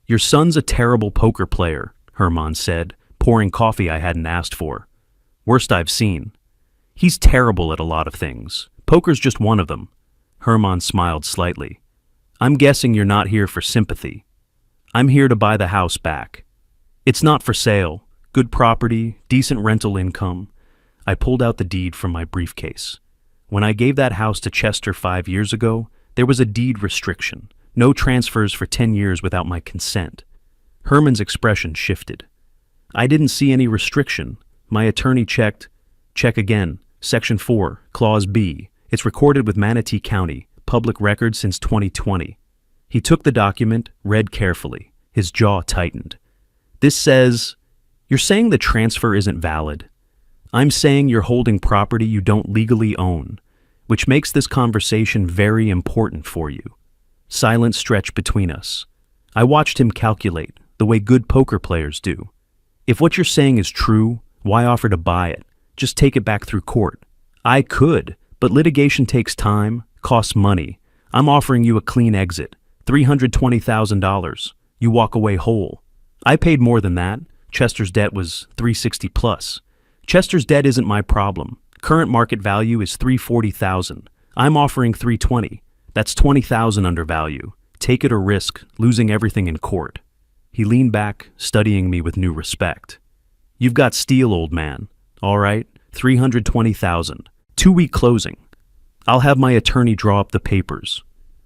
"Your son's a terrible poker player," Herman said, pouring coffee I hadn't asked for. "Worst I've seen." "He's terrible at a lot of things. Poker's just one of them." Herman smiled slightly. "I'm guessing you're not here for sympathy." "I'm here to buy the house back." "It's not for sale. Good property, decent rental income." I pulled out the deed from my briefcase. When I gave that house to Chester 5 years ago, there was a deed restriction. No transfers for 10 years without my consent. Herman's expression shifted. "I didn't see any restriction. My attorney checked." "Check again. Section 4, Clause B. It's recorded with Manatee County, public record since 2020. He took the document, read carefully. His jaw tightened. "This says, you're saying the transfer isn't valid. I'm saying you're holding property you don't legally own, which makes this conversation very important for you." Silence stretched between us. I watched him calculate, the way good poker players do. "If what you're saying is true, why offer to buy it? Just take it back through court." "I could, but litigation takes time, costs money. I'm offering you a clean exit, $320,000. You walk away whole." I paid more than that. Chester's debt was $360 plus. Chester's debt isn't my problem. Current market value is $340,000. I'm offering $320. That's $20,000 under value. Take it or risk losing everything in court." He leaned back, studying me with new respect. "You've got steel, old man. All right, $320,000. 2-week closing. I'll have my attorney draw up the papers."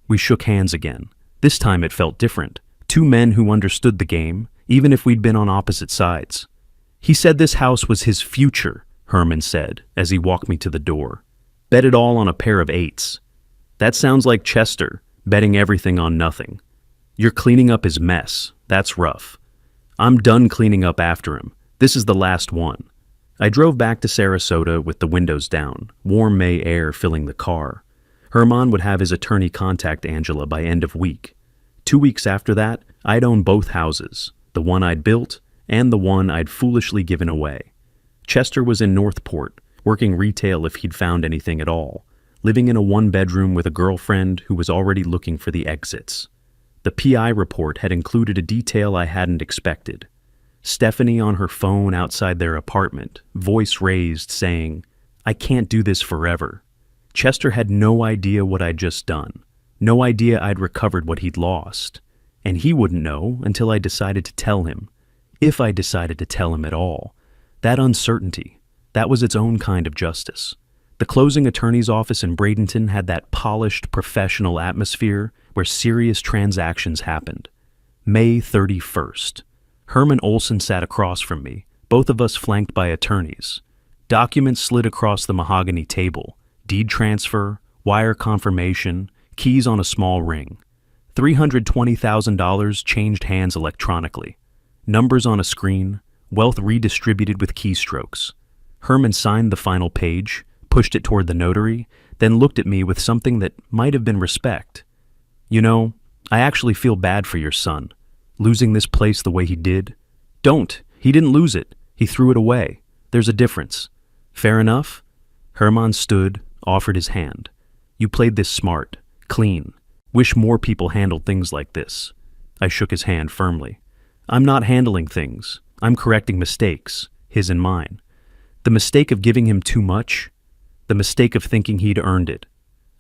We shook hands again. This time it felt different. Two men who understood the game, even if we'd been on opposite sides. "He said this house was his future," Herman said as he walked me to the door. "Bet it all on a pair of 8s. That sounds like Chester, betting everything on nothing. You're cleaning up his mess. That's rough. I'm done cleaning up after him. This is the last one." I drove back to Sarasota with the windows down, warm May air filling the car. Herman would have his attorney contact Angela by end of week. 2 weeks after that, I'd own both houses, the one I'd built and the one I'd foolishly given away. Chester was in Northport, working retail if he'd found anything at all, living in a one-bedroom with a girlfriend who was already looking for the exits. The PI report had included a detail I hadn't expected. Stephanie on her phone outside their apartment, voice raised, saying, "I can't do this forever." Chester had no idea what I'd just done, no idea I'd recovered what he'd lost, and he wouldn't know until I decided to tell him, if I decided to tell him at all. That uncertainty, that was its own kind of justice. The closing attorney's office in Bradenton had that polished, professional atmosphere where serious transactions happened. May 31st. Herman Olson sat across from me, both of us flanked by attorneys. Documents slid across the mahogany table, deed transfer, wire confirmation, keys on a small ring. $320,000 changed hands electronically. Numbers on a screen, wealth redistributed with keystrokes. Herman signed the final page, pushed it toward the notary, then looked at me with something that might have been respect. "You know, I actually feel bad for your son, losing this place the way he did." "Don't. He didn't lose it. He threw it away. There's a difference." "Fair enough." Herman stood, offered his hand. "You played this smart, clean. Wish more people handled things like this." I shook his hand firmly. "I'm not handling things. I'm correcting mistakes, his and mine. The mistake of giving him too much, the mistake of thinking he'd earned it."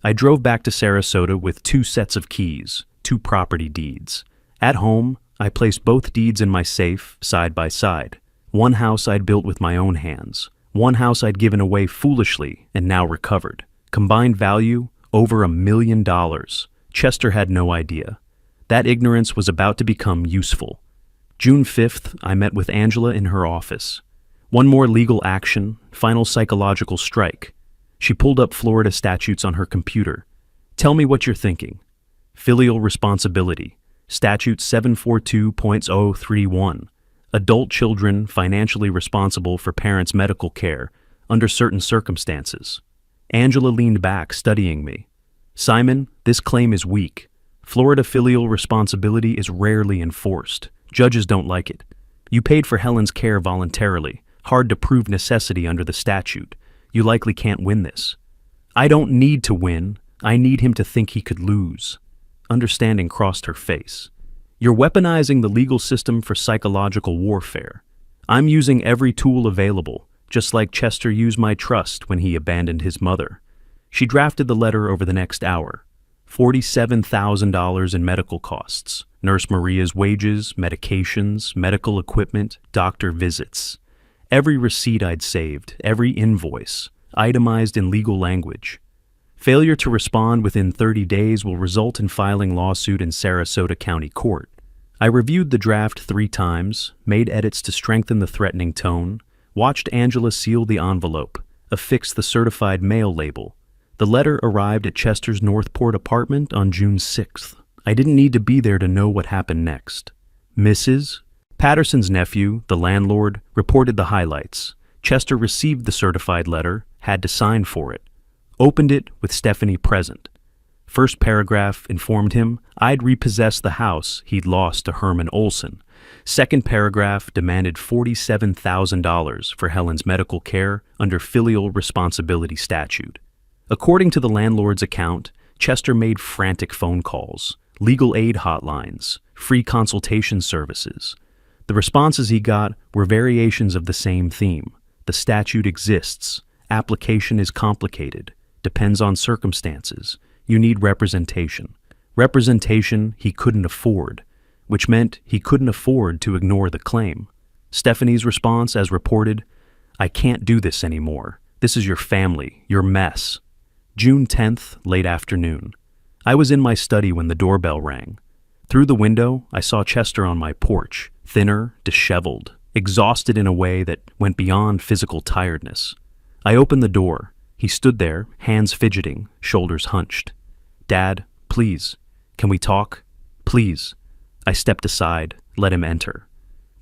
I drove back to Sarasota with 2 sets of keys, 2 property deeds. At home, I placed both deeds in my safe, side by side. One house I'd built with my own hands. One house I'd given away foolishly and now recovered. Combined value, over $1 million. Chester had no idea. That ignorance was about to become useful. June 5th, I met with Angela in her office. One more legal action, final psychological strike. She pulled up Florida statutes on her computer. "Tell me what you're thinking." Filial responsibility. Statute 742.031. Adult children financially responsible for parents' medical care under certain circumstances. Angela leaned back, studying me. "Simon, this claim is weak. Florida filial responsibility is rarely enforced. Judges don't like it. You paid for Helen's care voluntarily. Hard to prove necessity under the statute. You likely can't win this." "I don't need to win. I need him to think he could lose." Understanding crossed her face. "You're weaponizing the legal system for psychological warfare. I'm using every tool available, just like Chester used my trust when he abandoned his mother." She drafted the letter over the next hour. $47,000 in medical costs, Nurse Maria's wages, medications, medical equipment, doctor visits. Every receipt I'd saved, every invoice, itemized in legal language. Failure to respond within 30 days will result in filing lawsuit in Sarasota County Court. I reviewed the draft 3 times, made edits to strengthen the threatening tone, watched Angela seal the envelope, affix the certified mail label. The letter arrived at Chester's Northport apartment on June 6th. I didn't need to be there to know what happened next. Mrs. Patterson's nephew, the landlord, reported the highlights. Chester received the certified letter, had to sign for it. Opened it with Stephanie present. First paragraph informed him I'd repossessed the house he'd lost to Herman Olson. Second paragraph demanded $47,000 for Helen's medical care under filial responsibility statute. According to the landlord's account, Chester made frantic phone calls, legal aid hotlines, free consultation services. The responses he got were variations of the same theme. The statute exists. Application is complicated, depends on circumstances. You need representation. Representation he couldn't afford, which meant he couldn't afford to ignore the claim. Stephanie's response, as reported, "I can't do this anymore. This is your family, your mess." June 10th, late afternoon. I was in my study when the doorbell rang. Through the window, I saw Chester on my porch, thinner, disheveled, exhausted in a way that went beyond physical tiredness. I opened the door. He stood there, hands fidgeting, shoulders hunched. "Dad, please, can we talk? Please." I stepped aside, let him enter.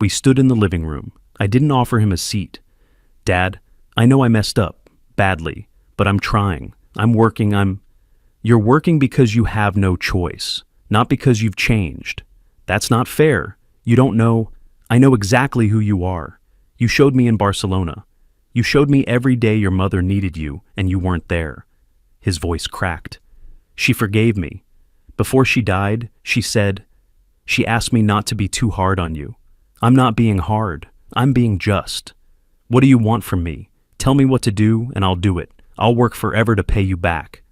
We stood in the living room. I didn't offer him a seat. "Dad, I know I messed up, badly, but I'm trying. I'm working, You're working because you have no choice, not because you've changed. That's not fair. You don't know. I know exactly who you are. You showed me in Barcelona. You showed me every day your mother needed you and you weren't there." His voice cracked. "She forgave me. Before she died, she asked me not to be too hard on you. I'm not being hard. I'm being just. What do you want from me? Tell me what to do and I'll do it. I'll work forever to pay you back."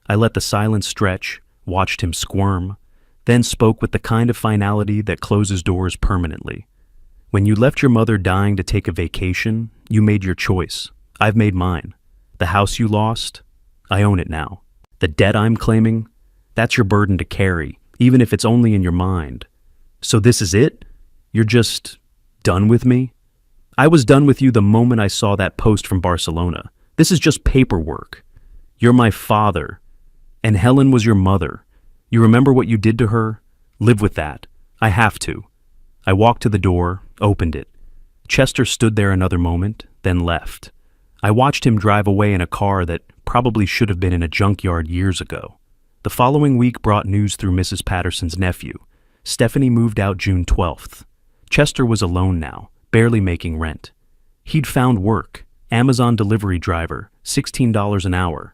I let the silence stretch, watched him squirm, then spoke with the kind of finality that closes doors permanently. "When you left your mother dying to take a vacation, you made your choice. I've made mine. The house you lost, I own it now. The debt I'm claiming, that's your burden to carry, even if it's only in your mind. So this is it? You're just done with me?" "I was done with you the moment I saw that post from Barcelona. This is just paperwork. You're my father, and Helen was your mother. You remember what you did to her? Live with that. I have to." I walked to the door, opened it. Chester stood there another moment, then left. I watched him drive away in a car that probably should have been in a junkyard years ago. The following week brought news through Mrs. Patterson's nephew. Stephanie moved out June 12th. Chester was alone now, barely making rent. He'd found work, Amazon delivery driver, $16 an hour.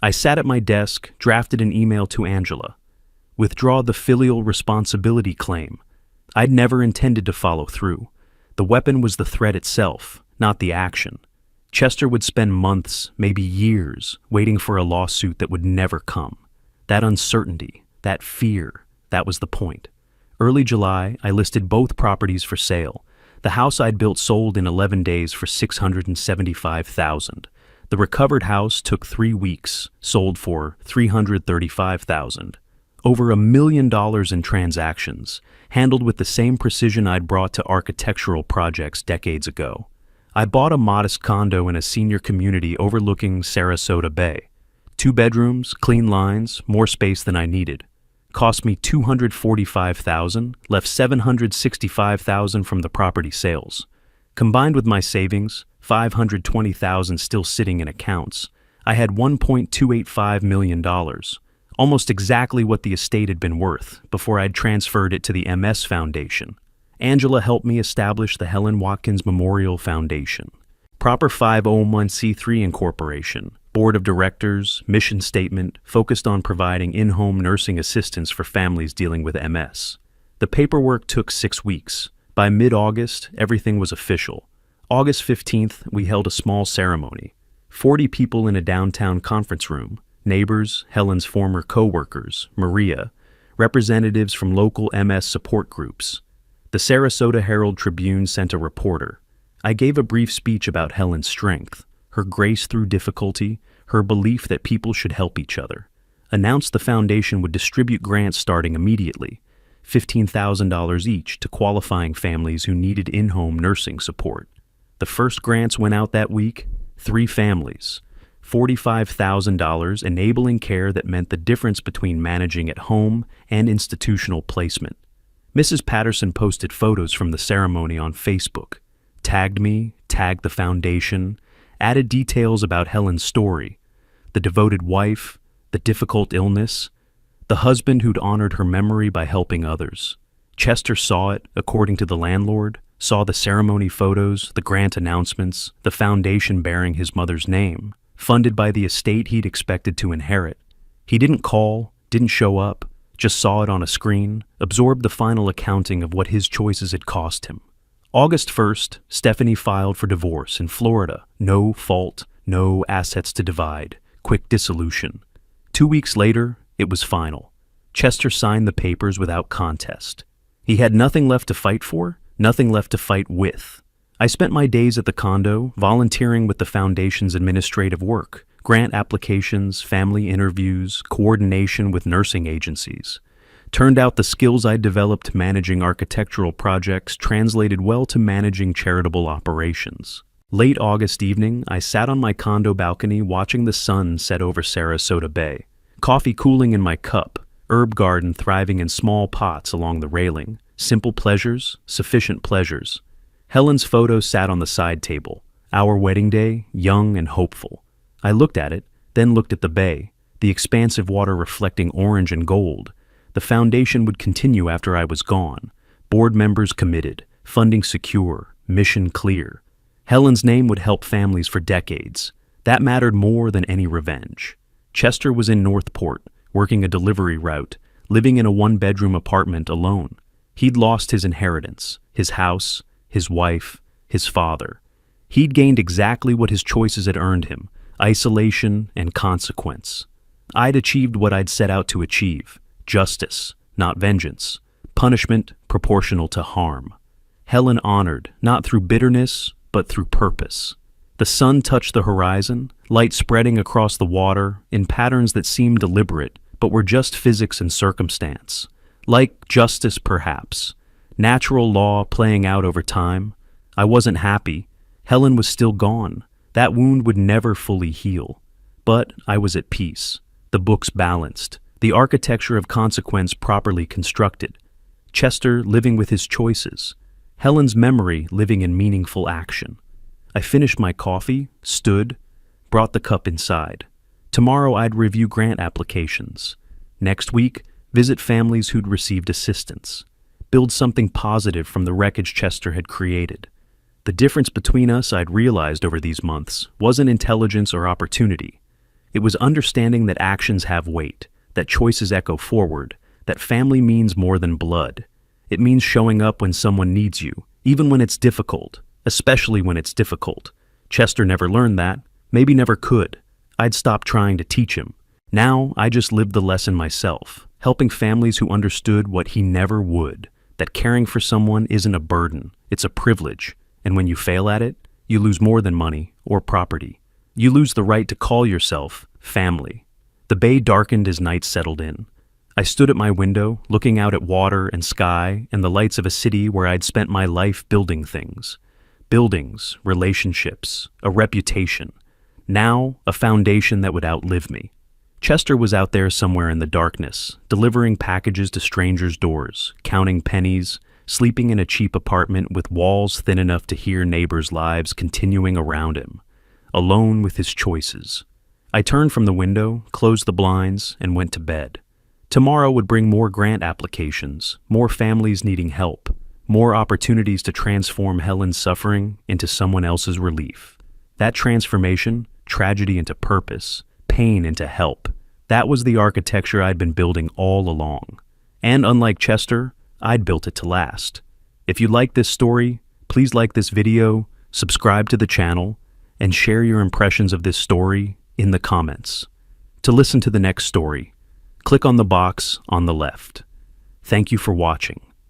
I sat at my desk, drafted an email to Angela. Withdraw the filial responsibility claim. I'd never intended to follow through. The weapon was the threat itself, not the action. Chester would spend months, maybe years, waiting for a lawsuit that would never come. That uncertainty, that fear, that was the point. Early July, I listed both properties for sale. The house I'd built sold in 11 days for $675,000. The recovered house took 3 weeks, sold for $335,000. Over $1 million in transactions, handled with the same precision I'd brought to architectural projects decades ago. I bought a modest condo in a senior community overlooking Sarasota Bay. 2 bedrooms, clean lines, more space than I needed. Cost me $245,000, left $765,000 from the property sales. Combined with my savings, $520,000 still sitting in accounts, I had $1.285 million, almost exactly what the estate had been worth before I'd transferred it to the MS Foundation. Angela helped me establish the Helen Watkins Memorial Foundation. Proper 501c3 incorporation, board of directors, mission statement, focused on providing in-home nursing assistance for families dealing with MS. The paperwork took 6 weeks. By mid-August, everything was official. August 15th, we held a small ceremony. 40 people in a downtown conference room, neighbors, Helen's former co-workers, Maria, representatives from local MS support groups. The Sarasota Herald-Tribune sent a reporter. I gave a brief speech about Helen's strength, her grace through difficulty, her belief that people should help each other. Announced the foundation would distribute grants starting immediately, $15,000 each to qualifying families who needed in-home nursing support. The first grants went out that week, 3 families, $45,000 enabling care that meant the difference between managing at home and institutional placement. Mrs. Patterson posted photos from the ceremony on Facebook, tagged me, tagged the foundation, added details about Helen's story, the devoted wife, the difficult illness, the husband who'd honored her memory by helping others. Chester saw it, according to the landlord, saw the ceremony photos, the grant announcements, the foundation bearing his mother's name, funded by the estate he'd expected to inherit. He didn't call, didn't show up, just saw it on a screen, absorbed the final accounting of what his choices had cost him. August 1st, Stephanie filed for divorce in Florida. No fault, no assets to divide, quick dissolution. 2 weeks later, it was final. Chester signed the papers without contest. He had nothing left to fight for, nothing left to fight with. I spent my days at the condo, volunteering with the foundation's administrative work, grant applications, family interviews, coordination with nursing agencies. Turned out the skills I developed managing architectural projects translated well to managing charitable operations. Late August evening, I sat on my condo balcony watching the sun set over Sarasota Bay. Coffee cooling in my cup, herb garden thriving in small pots along the railing. Simple pleasures, sufficient pleasures. Helen's photo sat on the side table. Our wedding day, young and hopeful. I looked at it, then looked at the bay, the expansive water reflecting orange and gold. The foundation would continue after I was gone. Board members committed, funding secure, mission clear. Helen's name would help families for decades. That mattered more than any revenge. Chester was in Northport, working a delivery route, living in a one-bedroom apartment alone. He'd lost his inheritance, his house, his wife, his father. He'd gained exactly what his choices had earned him, isolation and consequence. I'd achieved what I'd set out to achieve, justice, not vengeance, punishment proportional to harm. Helen honored, not through bitterness, but through purpose. The sun touched the horizon, light spreading across the water in patterns that seemed deliberate, but were just physics and circumstance. Like justice, perhaps. Natural law playing out over time. I wasn't happy. Helen was still gone. That wound would never fully heal. But I was at peace. The books balanced. The architecture of consequence properly constructed. Chester living with his choices. Helen's memory living in meaningful action. I finished my coffee, stood, brought the cup inside. Tomorrow I'd review grant applications. Next week, visit families who'd received assistance. Build something positive from the wreckage Chester had created. The difference between us, I'd realized over these months, wasn't intelligence or opportunity. It was understanding that actions have weight, that choices echo forward, that family means more than blood. It means showing up when someone needs you, even when it's difficult, especially when it's difficult. Chester never learned that, maybe never could. I'd stopped trying to teach him. Now I just lived the lesson myself, helping families who understood what he never would, that caring for someone isn't a burden, it's a privilege, and when you fail at it, you lose more than money or property. You lose the right to call yourself family. The bay darkened as night settled in. I stood at my window, looking out at water and sky and the lights of a city where I'd spent my life building things. Buildings, relationships, a reputation. Now, a foundation that would outlive me. Chester was out there somewhere in the darkness, delivering packages to strangers' doors, counting pennies, sleeping in a cheap apartment with walls thin enough to hear neighbors' lives continuing around him, alone with his choices. I turned from the window, closed the blinds, and went to bed. Tomorrow would bring more grant applications, more families needing help, more opportunities to transform Helen's suffering into someone else's relief. That transformation, tragedy into purpose, pain into help, that was the architecture I'd been building all along. And unlike Chester, I'd built it to last. If you like this story, please like this video, subscribe to the channel, and share your impressions of this story in the comments. To listen to the next story, click on the box on the left. Thank you for watching.